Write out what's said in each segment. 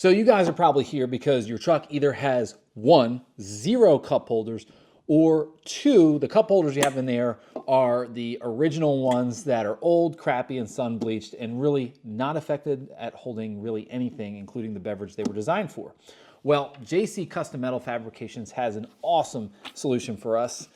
So you guys are probably here because your truck either has 1, 0 cup holders, or 2, the cup holders you have in there are the original ones that are old, crappy, and sun bleached and really not effective at holding really anything, including the beverage they were designed for. Well, JC Custom Metal Fabrications has an awesome solution for us,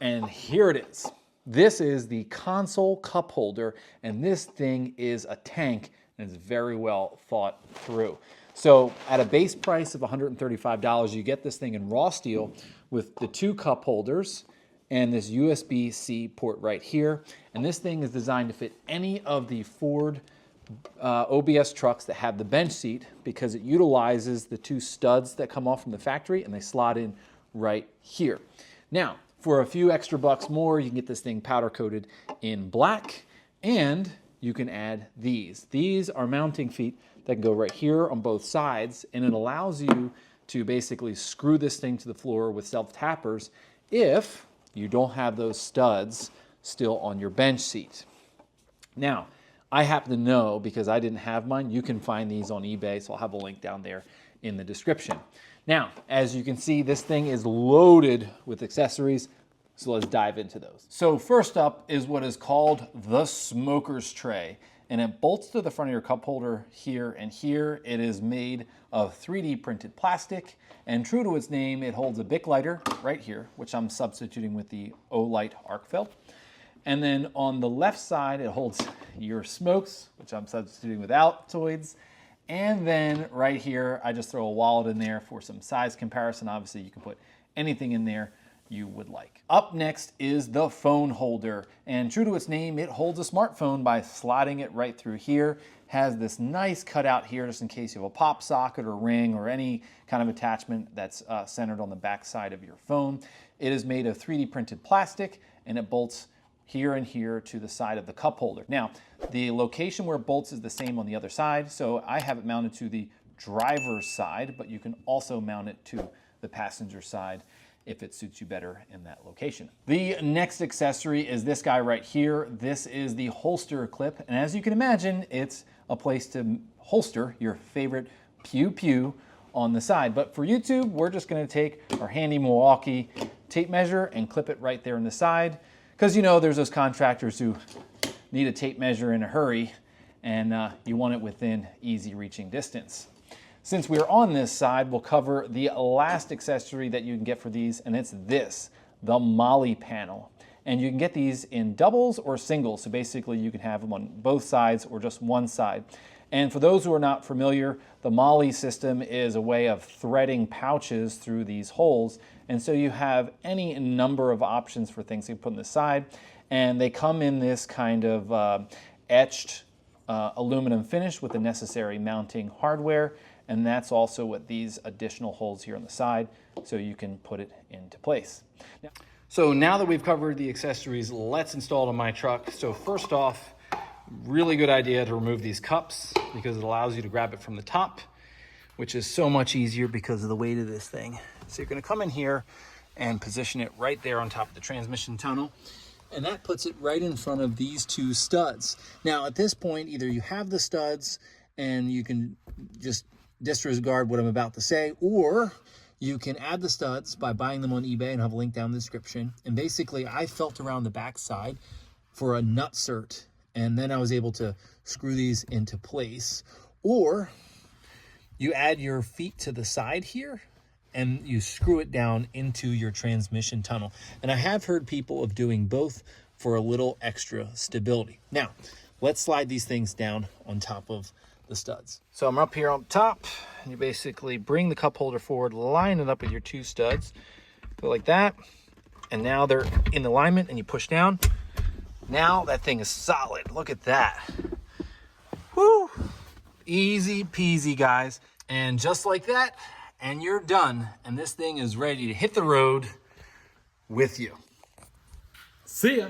and here it is. This is the Console Cup Holder, and this thing is a tank and it's very well thought through. So at a base price of $135, you get this thing in raw steel with the 2 cup holders and this USB-C port right here. And this thing is designed to fit any of the Ford OBS trucks that have the bench seat because it utilizes the 2 studs that come off from the factory and they slot in right here. Now, for a few extra bucks more, you can get this thing powder coated in black, and you can add these. These are mounting feet that can go right here on both sides, and it allows you to basically screw this thing to the floor with self-tappers if you don't have those studs still on your bench seat. Now, I happen to know, because I didn't have mine, you can find these on eBay, so I'll have a link down there in the description. Now, as you can see, this thing is loaded with accessories, so let's dive into those. So first up is what is called the smoker's tray, and it bolts to the front of your cup holder here and here. It is made of 3D printed plastic, and true to its name, it holds a Bic lighter right here, which I'm substituting with the Olight arc fill. And then on the left side, it holds your smokes, which I'm substituting with Altoids. And then right here, I just throw a wallet in there for some size comparison. Obviously, you can put anything in there you would like. Up next is the phone holder. And true to its name, it holds a smartphone by sliding it right through here. Has this nice cutout here just in case you have a pop socket or ring or any kind of attachment that's centered on the back side of your phone. It is made of 3D printed plastic, and it bolts here and here to the side of the cup holder. Now, the location where it bolts is the same on the other side, so I have it mounted to the driver's side, but you can also mount it to the passenger side if it suits you better in that location. The next accessory is this guy right here. This is the holster clip, and as you can imagine, it's a place to holster your favorite pew pew on the side. But for YouTube, we're just gonna take our handy Milwaukee tape measure and clip it right there in the side, because you know there's those contractors who need a tape measure in a hurry, and you want it within easy reaching distance. Since we're on this side, we'll cover the last accessory that you can get for these, and it's this, the MOLLE panel. And you can get these in doubles or singles, so basically you can have them on both sides or just one side. And for those who are not familiar, the MOLLE system is a way of threading pouches through these holes, and so you have any number of options for things you put on the side, and they come in this kind of etched aluminum finish with the necessary mounting hardware. And that's also what these additional holes here on the side, so you can put it into place. So now that we've covered the accessories, let's install it on my truck. So first off, really good idea to remove these cups because it allows you to grab it from the top, which is so much easier because of the weight of this thing. So you're gonna come in here and position it right there on top of the transmission tunnel. And that puts it right in front of these 2 studs. Now at this point, either you have the studs and you can just disregard what I'm about to say, or you can add the studs by buying them on eBay, and I'll have a link down in the description. And basically I felt around the back side for a nut cert, and then I was able to screw these into place. Or you add your feet to the side here and you screw it down into your transmission tunnel. And I have heard people of doing both for a little extra stability. Now, let's slide these things down on top of the studs. So I'm up here on top, and you basically bring the cup holder forward, line it up with your 2 studs, go like that, and now they're in alignment, and you push down. Now that thing is solid. Look at that. Woo! Easy peasy, guys. And just like that, and you're done, and this thing is ready to hit the road with you. See ya.